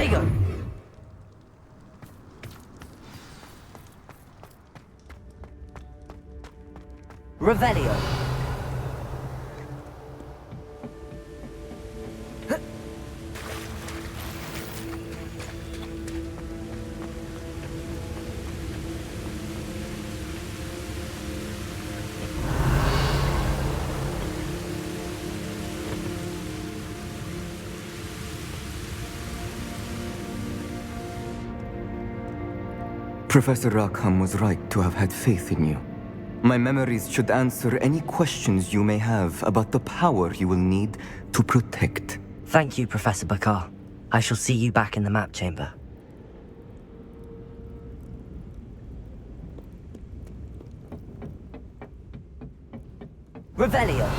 Revelio! Revelio. Professor Rackham was right to have had faith in you. My memories should answer any questions you may have about the power you will need to protect. Thank you, Professor Bakar. I shall see you back in the map chamber. Revelio.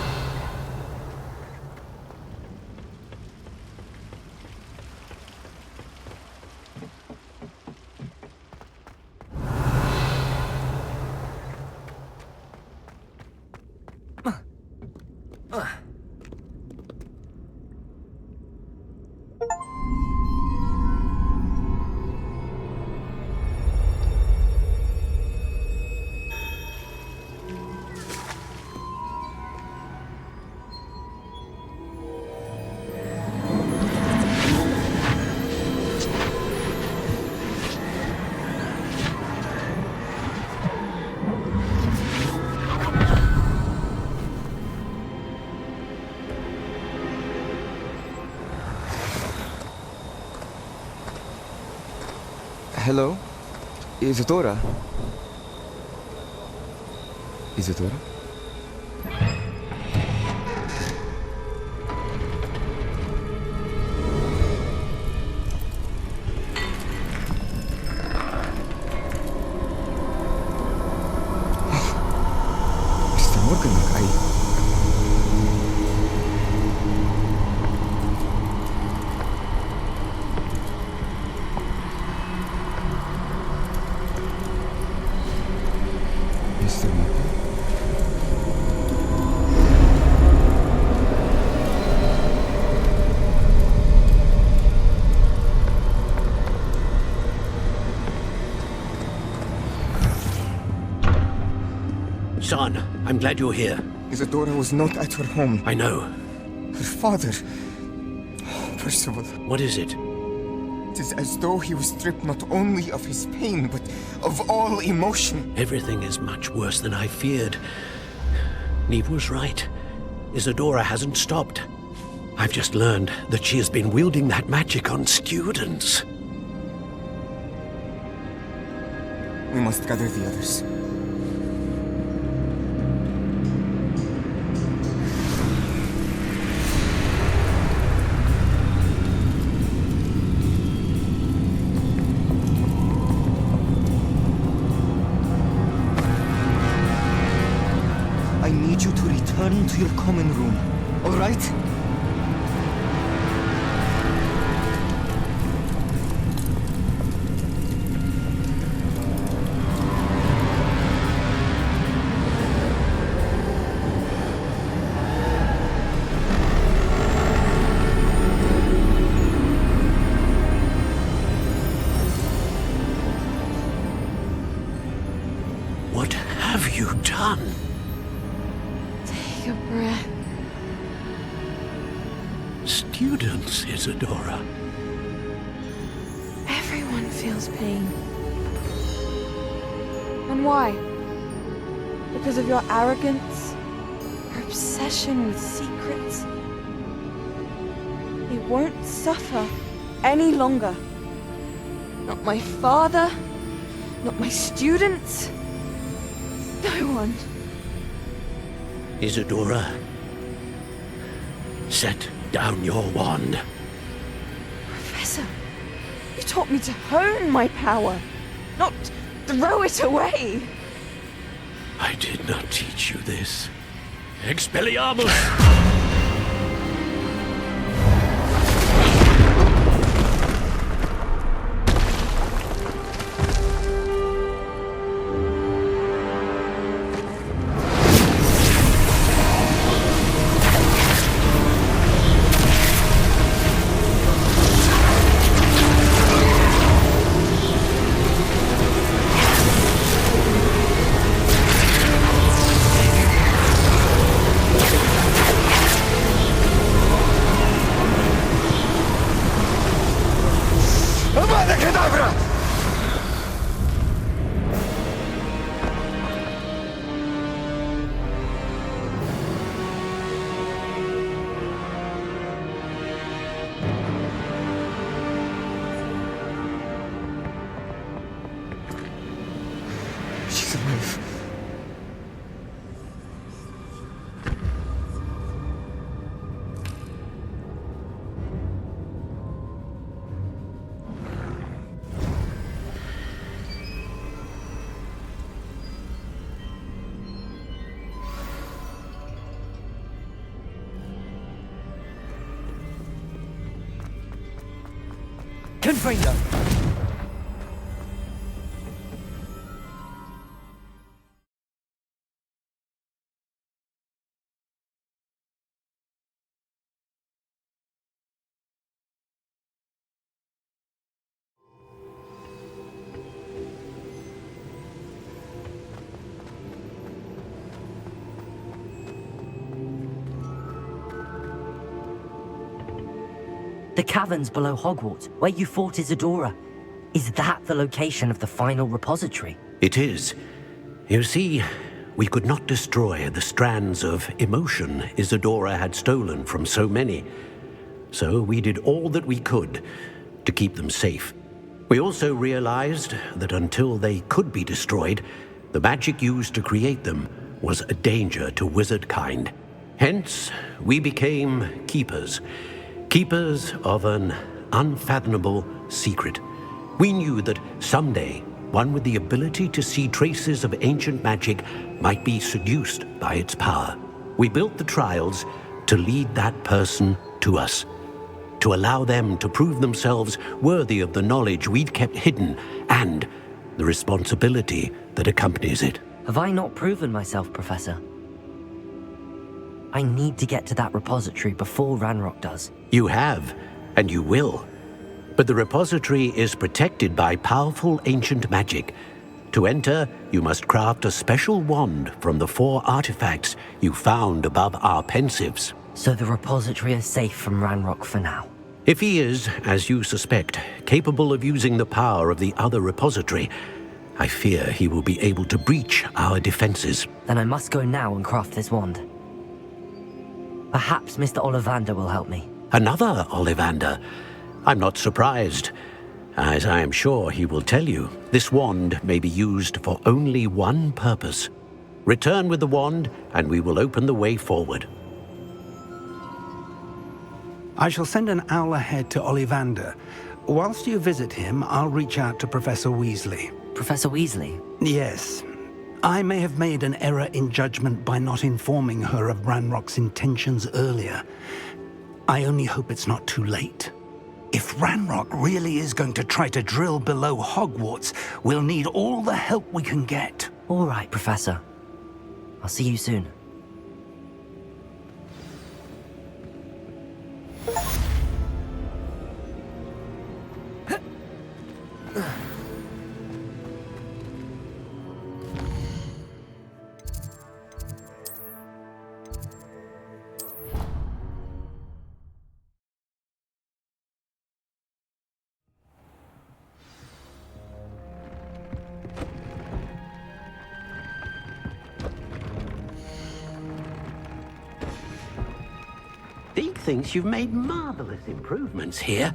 Hello? Isadora? Isadora? Mr. Morgan, Mr. Morgan? Son, I'm glad you're here. Isadora was not at her home. I know. Her father... Percival. What is it? It is as though he was stripped not only of his pain, but of all emotion. Everything is much worse than I feared. Neve was right. Isadora hasn't stopped. I've just learned that she has been wielding that magic on students. We must gather the others. I need you to return to your common room, all right? What have you done? Take a breath. Students, Isadora. Everyone feels pain. And why? Because of your arrogance? Your obsession with secrets? They won't suffer any longer. Not my father, not my students, no one. Isadora, set down your wand. Professor, you taught me to hone my power, not throw it away. I did not teach you this. Expelliarmus! Abracadabra! She's alive. Confringo! The caverns below Hogwarts, where you fought Isadora. Is that the location of the final repository? It is. You see, we could not destroy the strands of emotion Isadora had stolen from so many. So we did all that we could to keep them safe. We also realized that until they could be destroyed, the magic used to create them was a danger to wizard kind. Hence, we became keepers. Keepers of an unfathomable secret. We knew that someday, one with the ability to see traces of ancient magic might be seduced by its power. We built the trials to lead that person to us, to allow them to prove themselves worthy of the knowledge we'd kept hidden and the responsibility that accompanies it. Have I not proven myself, Professor? I need to get to that repository before Ranrock does. You have, and you will. But the repository is protected by powerful ancient magic. To enter, you must craft a special wand from the 4 artifacts you found above our pensives. So the repository is safe from Ranrock for now. If he is, as you suspect, capable of using the power of the other repository, I fear he will be able to breach our defenses. Then I must go now and craft this wand. Perhaps Mr. Ollivander will help me. Another Ollivander? I'm not surprised. As I am sure he will tell you, this wand may be used for only one purpose. Return with the wand, and we will open the way forward. I shall send an owl ahead to Ollivander. Whilst you visit him, I'll reach out to Professor Weasley. Professor Weasley? Yes. I may have made an error in judgment by not informing her of Ranrock's intentions earlier. I only hope it's not too late. If Ranrock really is going to try to drill below Hogwarts, we'll need all the help we can get. All right, Professor. I'll see you soon. Deke thinks you've made marvelous improvements here.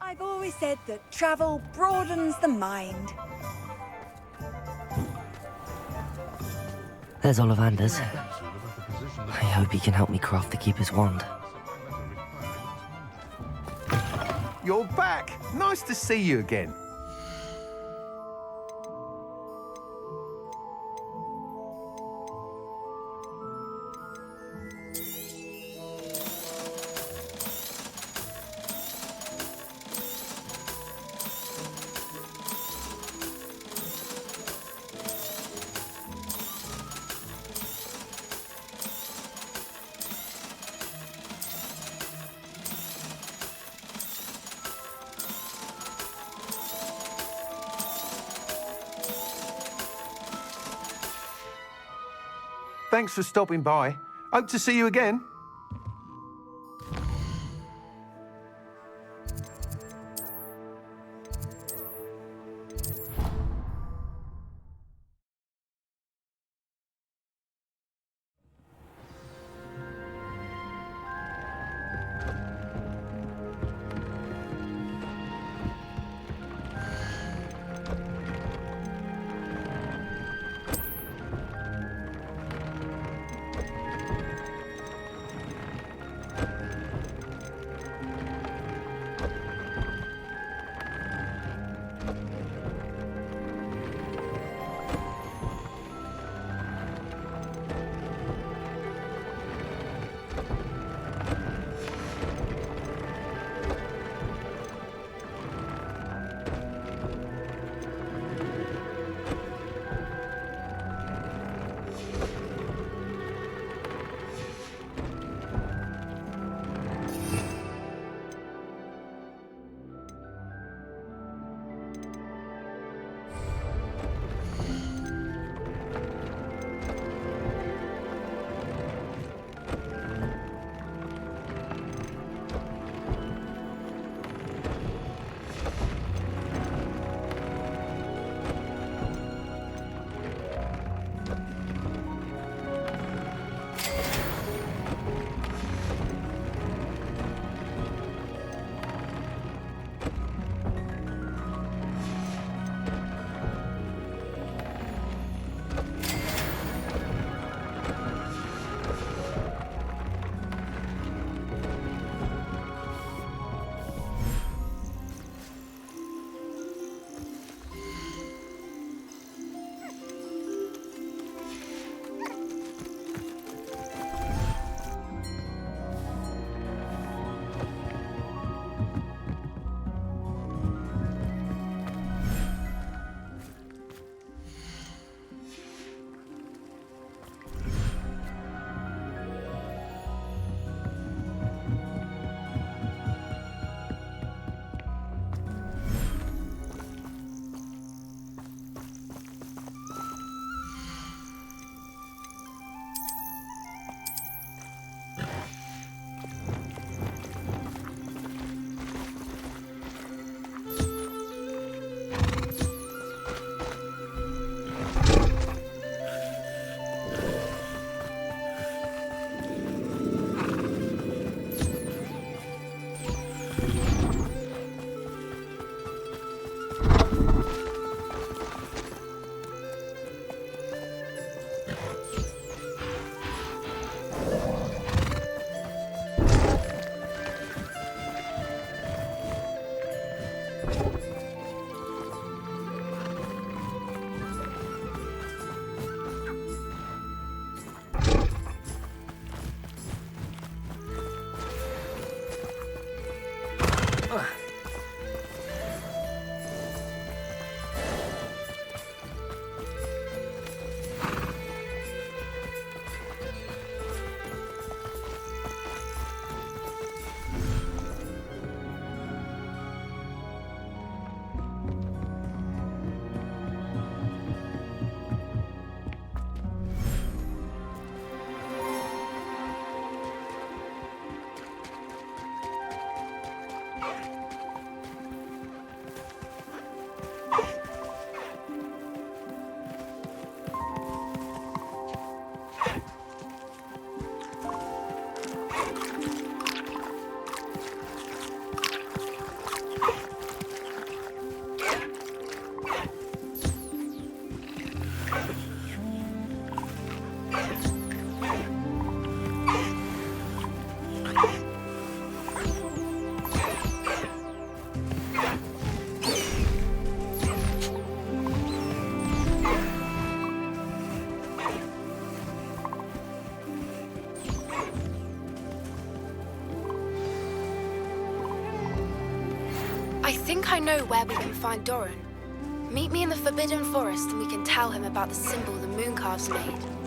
I've always said that travel broadens the mind. There's Ollivander's. I hope he can help me craft the Keeper's wand. You're back! Nice to see you again. Thanks for stopping by. Hope to see you again. I think I know where we can find Doran. Meet me in the Forbidden Forest and we can tell him about the symbol the Mooncalves made.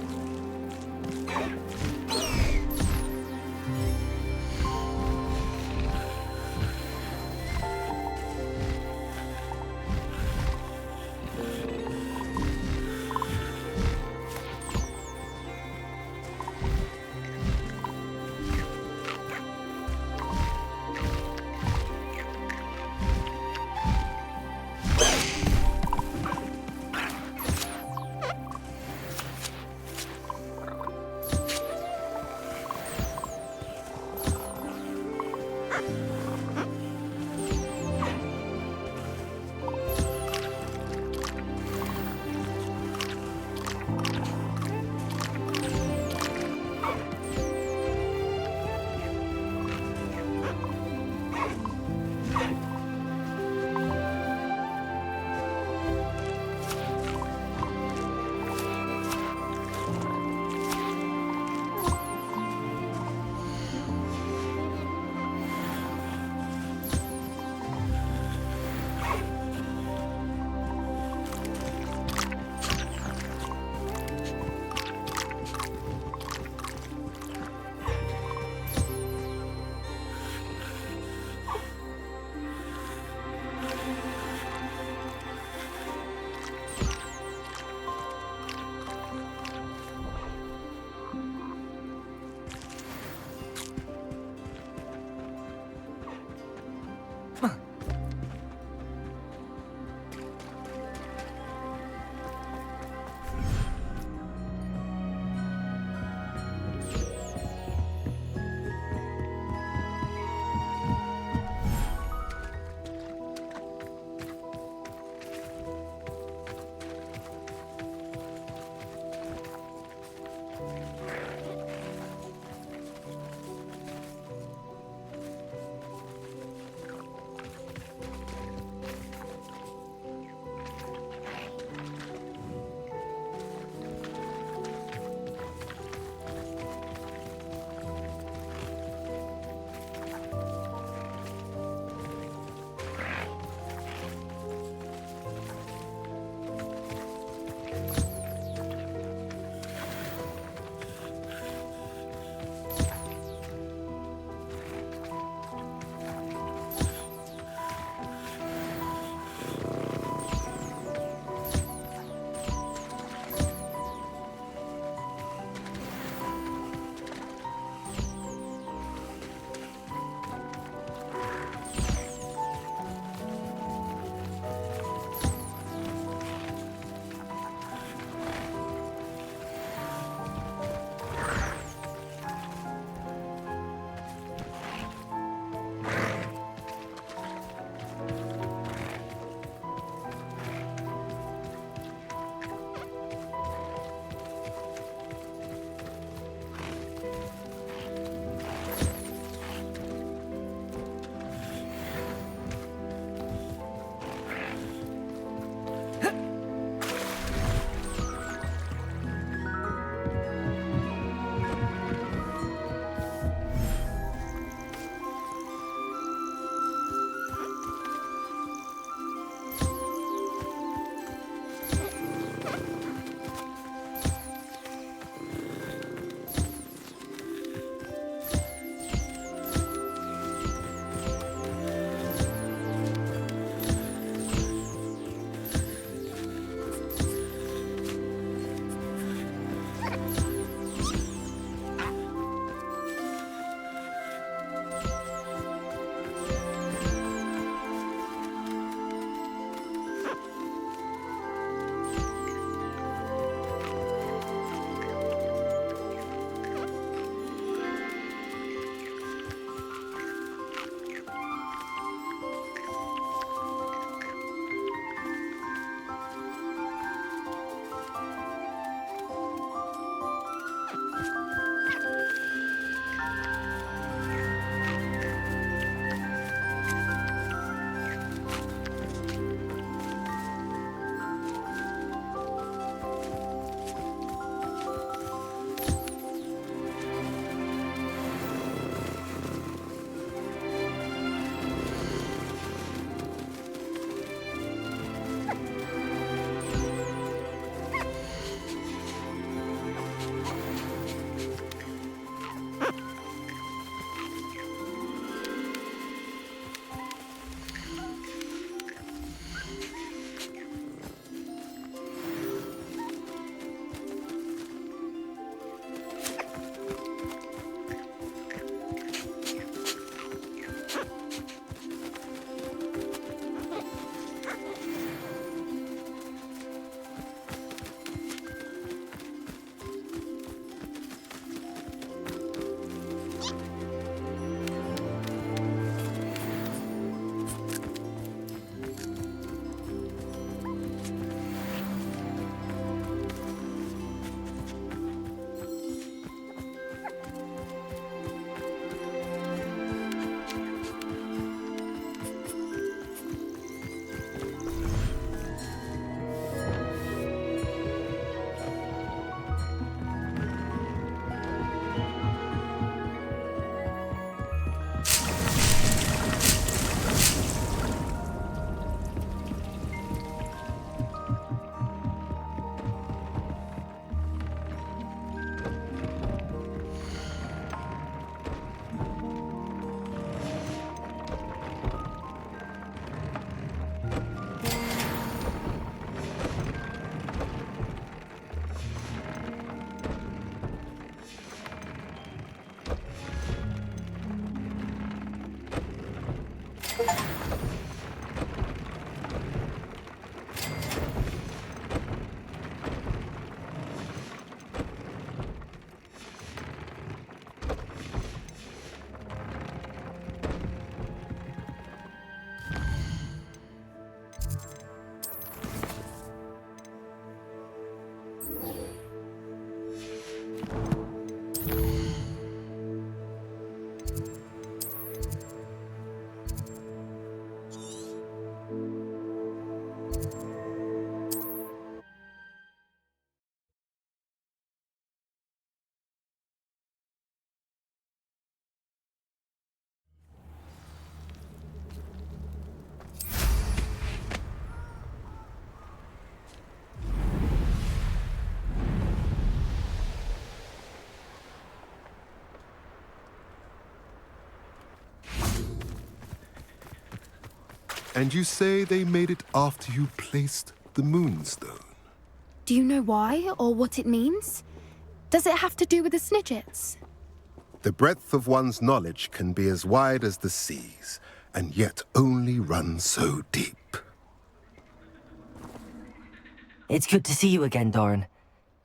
And you say they made it after you placed the Moonstone? Do you know why or what it means? Does it have to do with the Snidgets? The breadth of one's knowledge can be as wide as the seas, and yet only run so deep. It's good to see you again, Doran.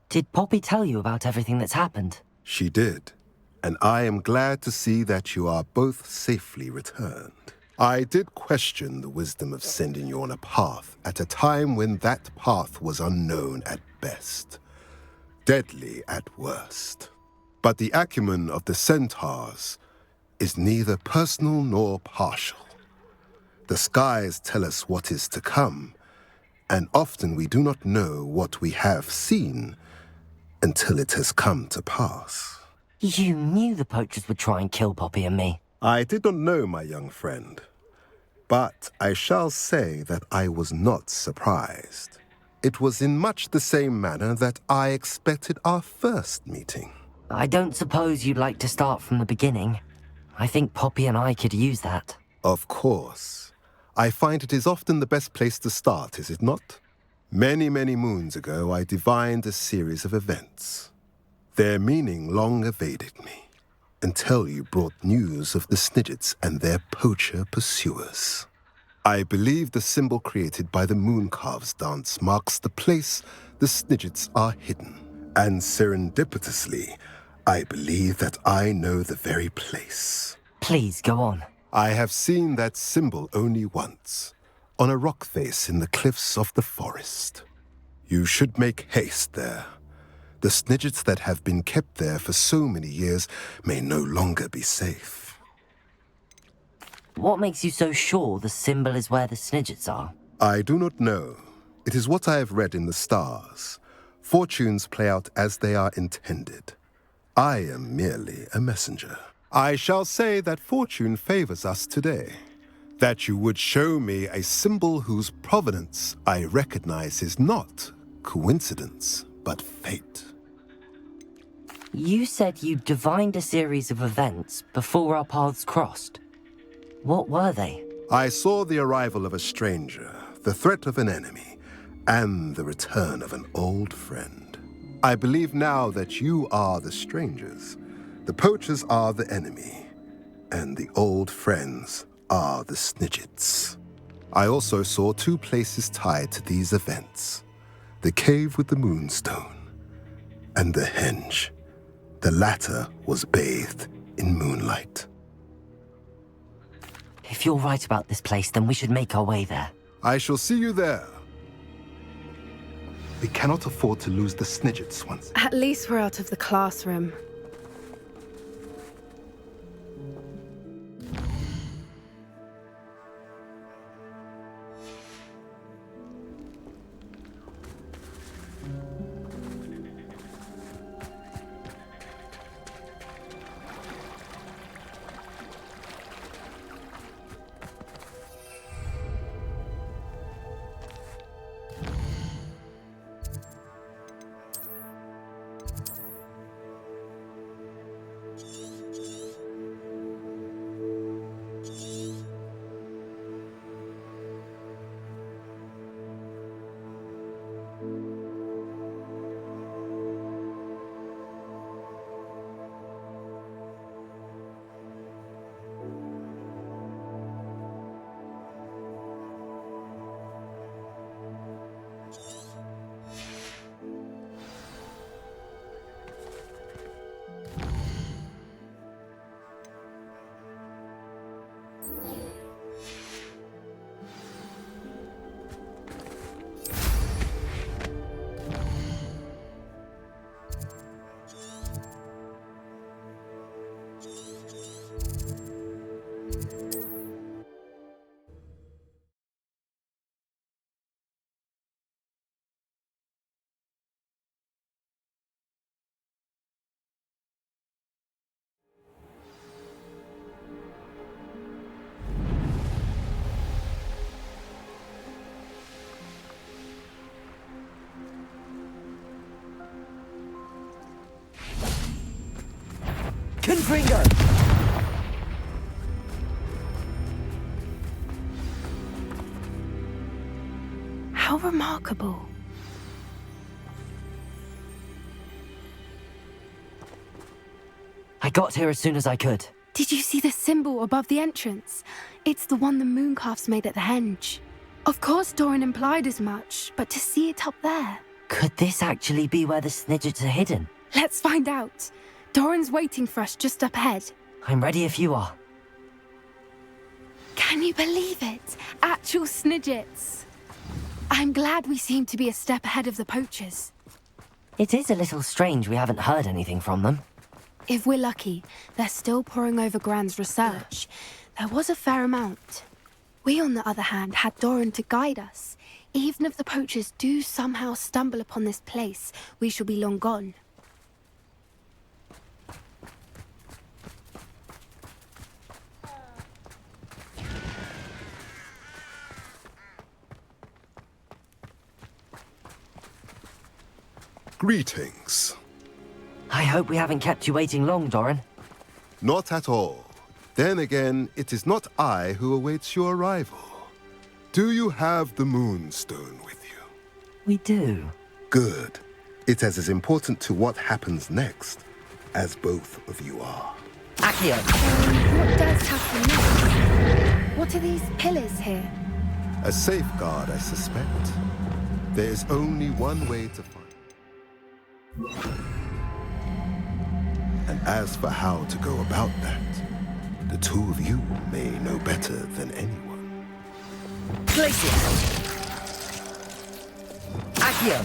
Did Poppy tell you about everything that's happened? She did, and I am glad to see that you are both safely returned. I did question the wisdom of sending you on a path at a time when that path was unknown at best, deadly at worst. But the acumen of the centaurs is neither personal nor partial. The skies tell us what is to come, and often we do not know what we have seen until it has come to pass. You knew the poachers would try and kill Poppy and me. I did not know, my young friend, but I shall say that I was not surprised. It was in much the same manner that I expected our first meeting. I don't suppose you'd like to start from the beginning. I think Poppy and I could use that. Of course. I find it is often the best place to start, is it not? Many, many moons ago, I divined a series of events. Their meaning long evaded me, until you brought news of the Snidgets and their poacher pursuers. I believe the symbol created by the Mooncalves dance marks the place the Snidgets are hidden. And serendipitously, I believe that I know the very place. Please, go on. I have seen that symbol only once, on a rock face in the cliffs of the forest. You should make haste there. The Snidgets that have been kept there for so many years may no longer be safe. What makes you so sure the symbol is where the Snidgets are? I do not know. It is what I have read in the stars. Fortunes play out as they are intended. I am merely a messenger. I shall say that fortune favors us today. That you would show me a symbol whose provenance I recognize is not coincidence, but fate. You said you divined a series of events before our paths crossed. What were they? I saw the arrival of a stranger, the threat of an enemy, and the return of an old friend. I believe now that you are the strangers, the poachers are the enemy, and the old friends are the Snidgets. I also saw two places tied to these events: the cave with the Moonstone and the henge. The latter was bathed in moonlight. If you're right about this place, then we should make our way there. I shall see you there. We cannot afford to lose the Snidgets once. At least we're out of the classroom. Confringo! How remarkable. I got here as soon as I could. Did you see the symbol above the entrance? It's the one the mooncalfs made at the henge. Of course Doran implied as much, but to see it up there... Could this actually be where the Snidgets are hidden? Let's find out. Doran's waiting for us just up ahead. I'm ready if you are. Can you believe it? Actual Snidgets. I'm glad we seem to be a step ahead of the poachers. It is a little strange we haven't heard anything from them. If we're lucky, they're still poring over Gran's research. There was a fair amount. We, on the other hand, had Doran to guide us. Even if the poachers do somehow stumble upon this place, we shall be long gone. Greetings. I hope we haven't kept you waiting long, Doran. Not at all. Then again, it is not I who awaits your arrival. Do you have the Moonstone with you? We do. Good. It is as important to what happens next as both of you are. Accio! What does happen next? What are these pillars here? A safeguard, I suspect. There is only one way to find. And as for how to go about that, the two of you may know better than anyone. Glacier! Accio!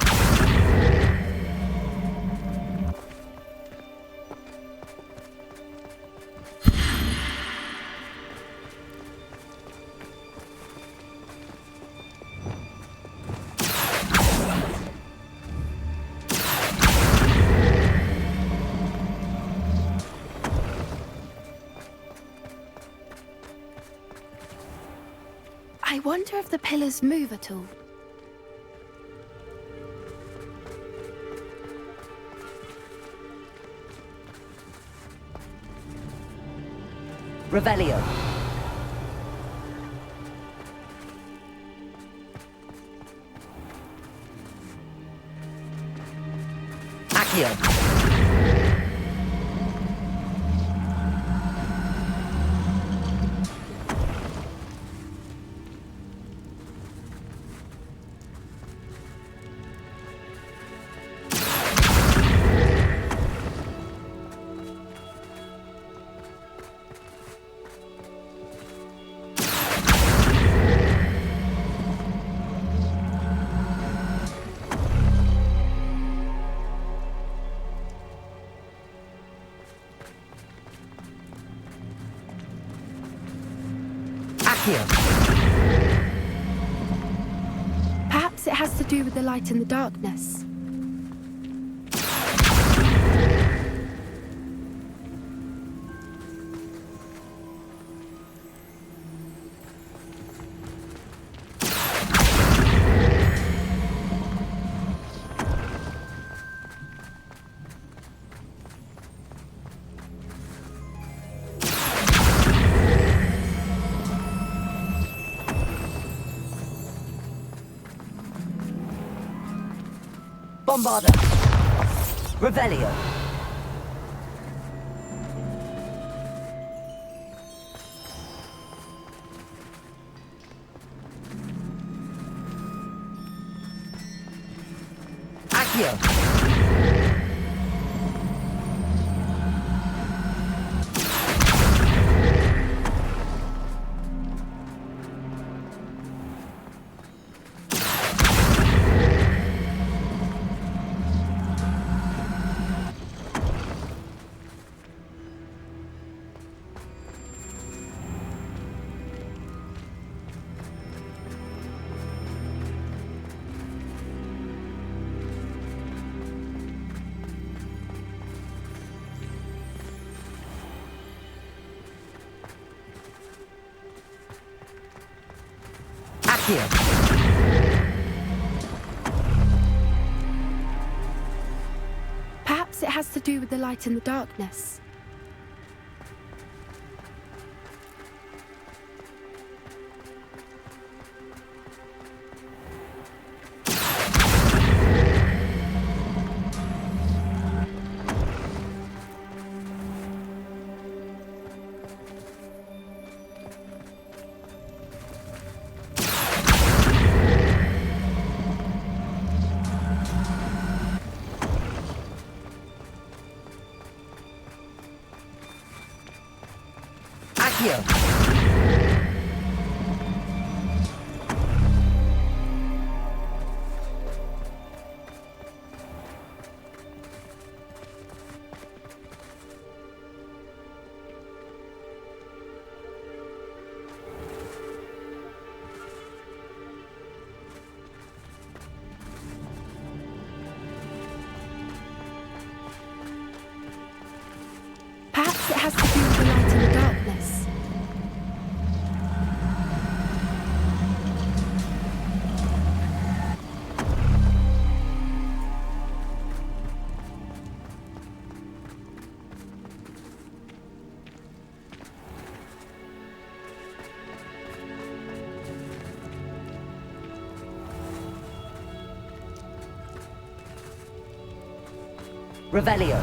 I wonder if the pillars move at all. Revelio. Accio. Perhaps it has to do with the light in the darkness. Bombarda. Revelio. Accio. Here. Perhaps it has to do with the light in the darkness. Accio. Perhaps it has to do with the light and the darkness. Revelio.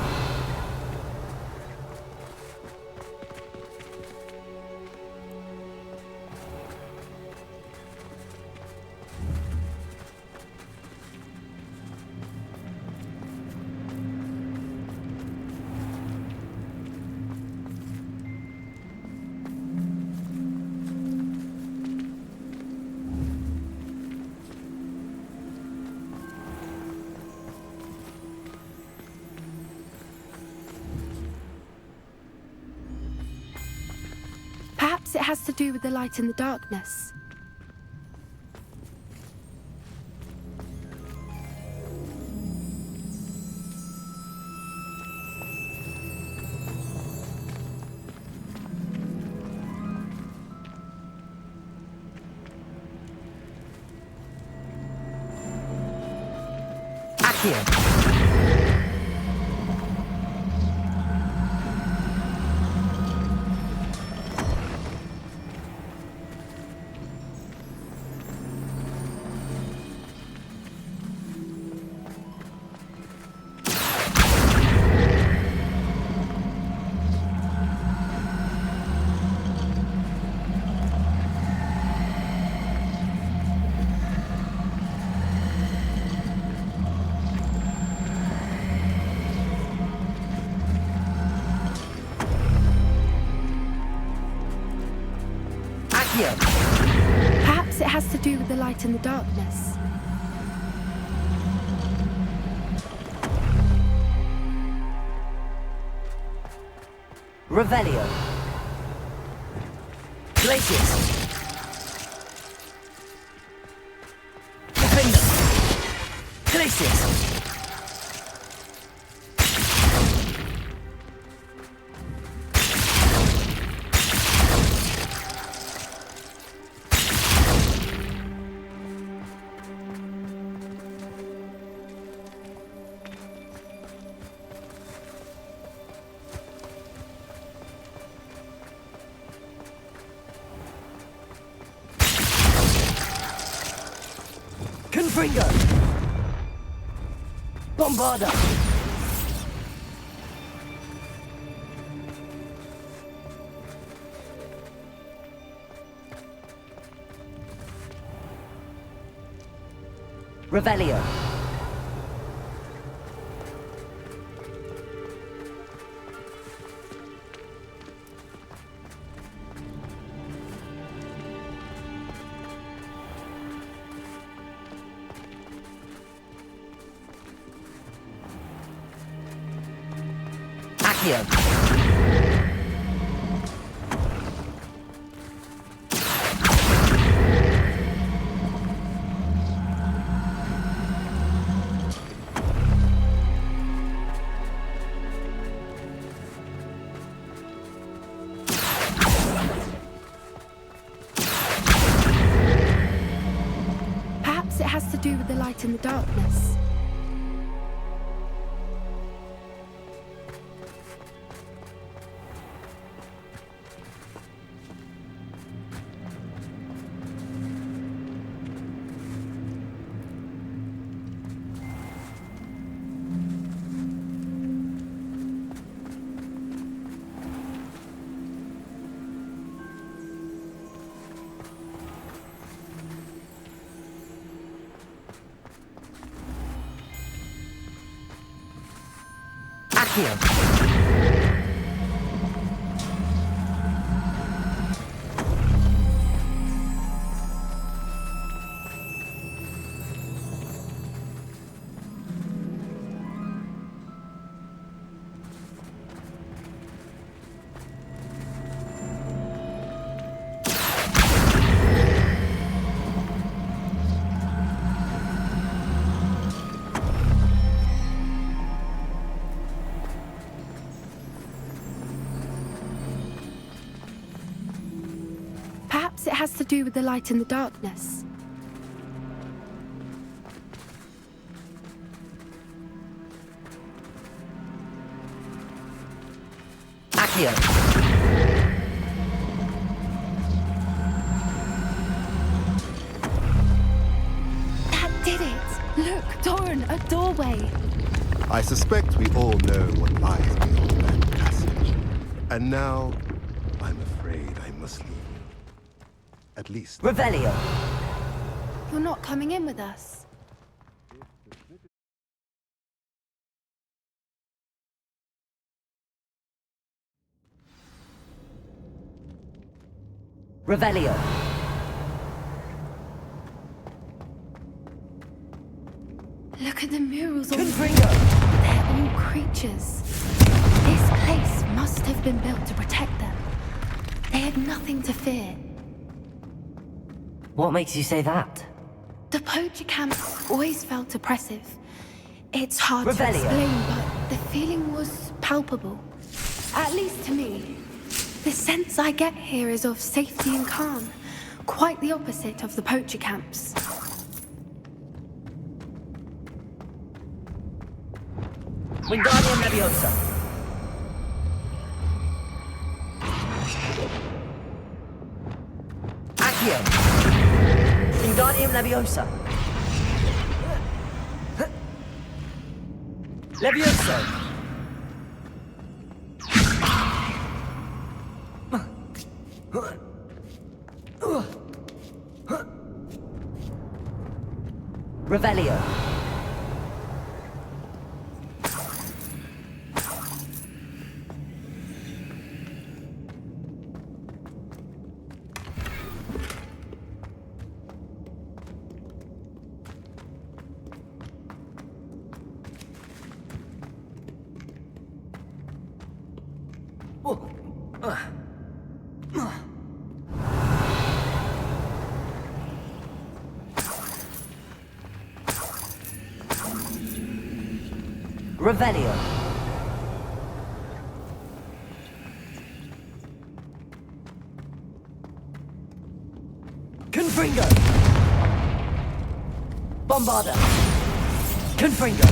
Perhaps it has to do with the light and the darkness. Accio. Perhaps it has to do with the light and the darkness. Revelio. Glacius. Defender. Glacius. Confringo! Bombarda! Revelio! Accio. Perhaps it has to do with the light and the darkness. Accio. it has to do with the light and the darkness. Accio. That did it! Look, Doran, a doorway. I suspect we all know what lies beyond that passage. And now, I'm afraid I must leave you. At least... Revelio. You're not coming in with us. Revelio. Look at the murals on Confringo. They're all creatures. This place must have been built to protect them. They had nothing to fear. What makes you say that? The poacher camp always felt oppressive. It's hard to Revelio. explain, but the feeling was palpable. At least to me. The sense I get here is of safety and calm. Quite the opposite of the poacher camps. Wingardium Leviosa. Accio. Wingardium Leviosa. Levioso. Revelio. Revelio. Confringo. Bombarda. Confringo.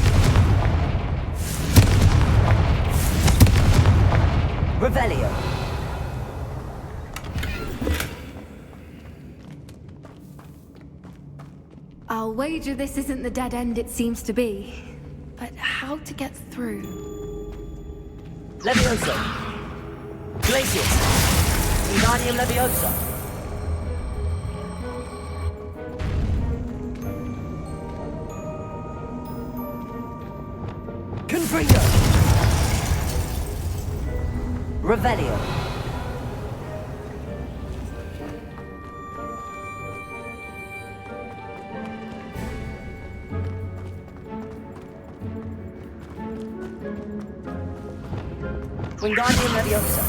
Revelio. I'll wager this isn't the dead end it seems to be. But how to get through? Levioso. Glacius. Wingardium Leviosa. Confringo. Revelio. Wingardium Leviosa.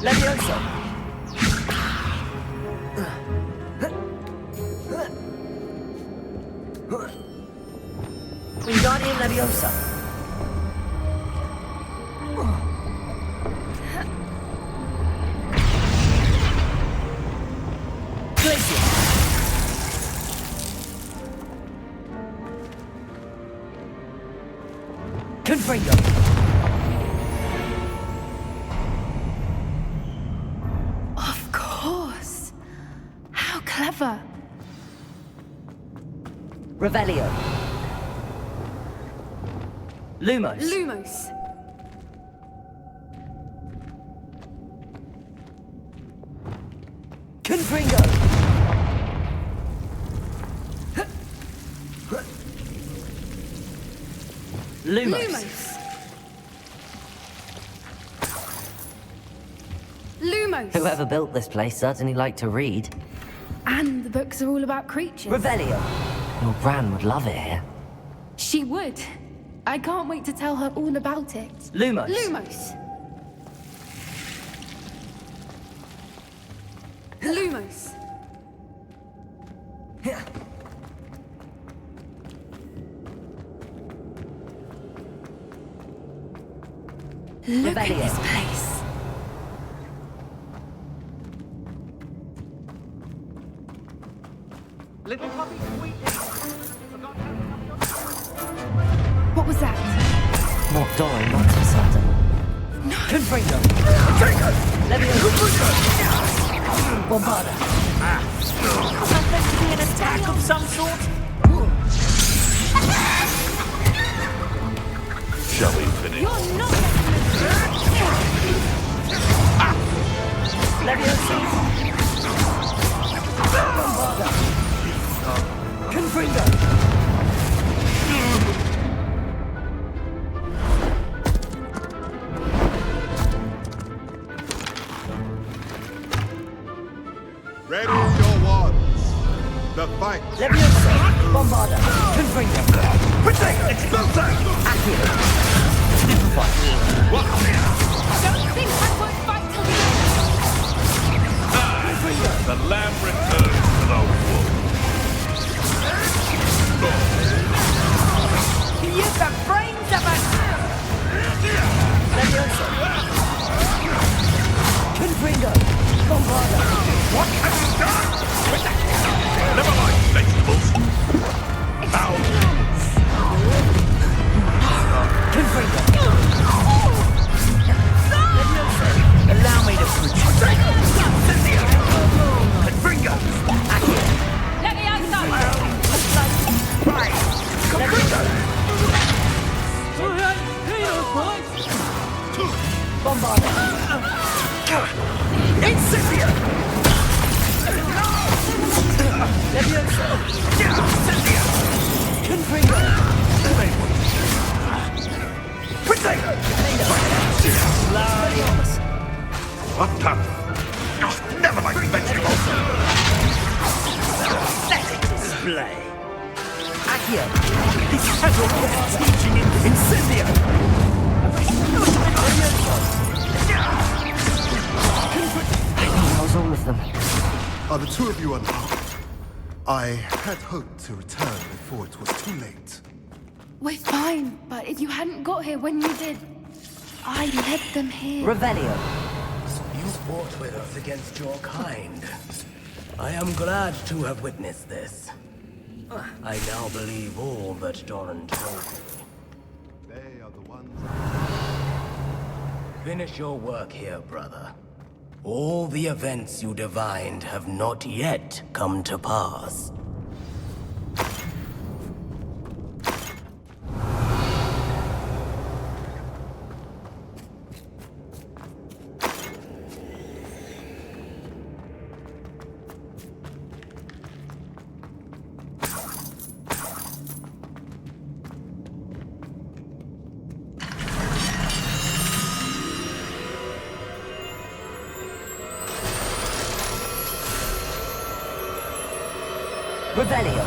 Leviosa. Wingardium Leviosa. Glacius. Confringo. Of course. How clever. Revelio. Lumos. Lumos. Confringo. Lumos. Lumos. Whoever built this place certainly liked to read. And the books are all about creatures. Revelio. Your Gran would love it here. She would. I can't wait to tell her all about it. Lumos. Lumos. Lumos. Look at this place. Little puppy squeaking. What was that? More Doran knocks for something. No. Confringo! Leviosa! Bombarda! Was that meant to be an attack of some sort? Shall we finish? You're not Leviosa! Bombarda! Confringo! Ready your wands. The fight. Leviosa! Bombarda! Confringo! Protect! Expulsor! Accio! Stupefy! Don't think I won't fight till the end. The lamb returns to the wolf. Use the brains of a... Leviosa! Confringo! Bombarda! What have you done? Never mind, vegetables. Bow. Confringo! Leviosa! Allow me to put you. Confringo. Accio! Right. Confringo. Bombarda! Incendio. Leviosa! Incendio. Confringo! Protect. Larios! What time? Never mind vegetables. Pathetic display. Accio! This has all been teaching in Incendio. I think that was all of them. Are the two of you unarmed? I had hoped to return before it was too late. We're fine, but if you hadn't got here when you did, I led them here. Revelio! You fought with us against your kind. I am glad to have witnessed this. I now believe all that Doran told me. They are the ones. Finish your work here, brother. All the events you divined have not yet come to pass. Revelio!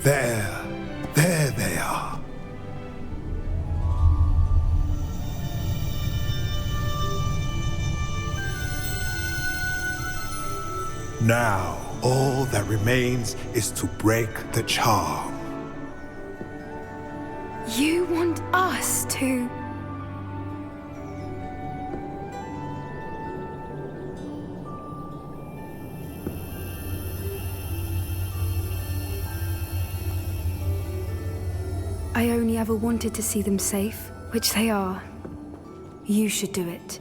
There they are. Now, all that remains is to break the charm. You want us to... I only ever wanted to see them safe, which they are. You should do it.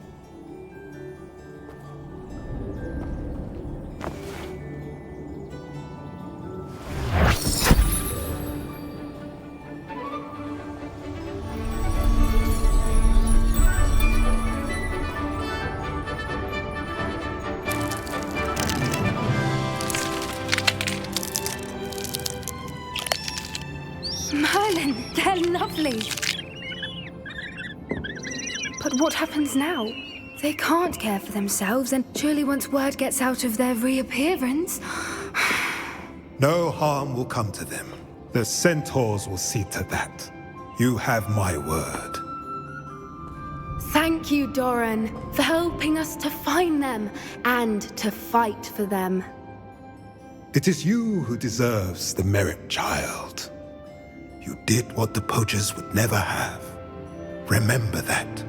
Merlin, they're lovely. But what happens now? They can't care for themselves, and surely once word gets out of their reappearance... No harm will come to them. The centaurs will see to that. You have my word. Thank you, Doran, for helping us to find them and to fight for them. It is you who deserves the merit, child. You did what the poachers would never have. Remember that.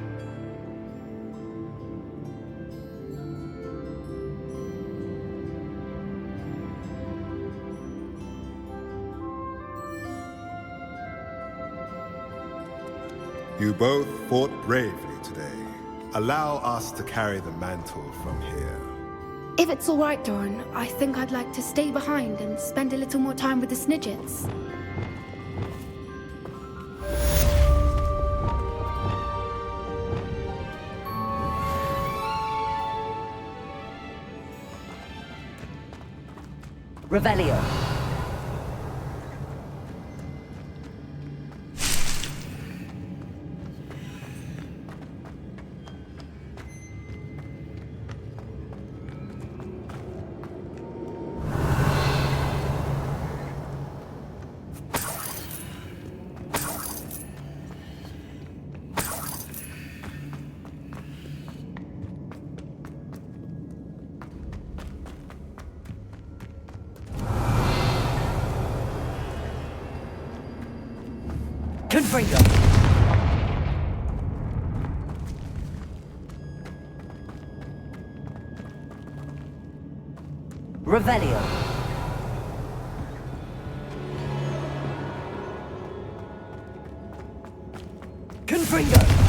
You both fought bravely today. Allow us to carry the mantle from here. If it's all right, Doran, I think I'd like to stay behind and spend a little more time with the Snidgets. Revelio. Confringo. Revelio. Confringo.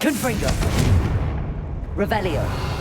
Confringo. Revelio.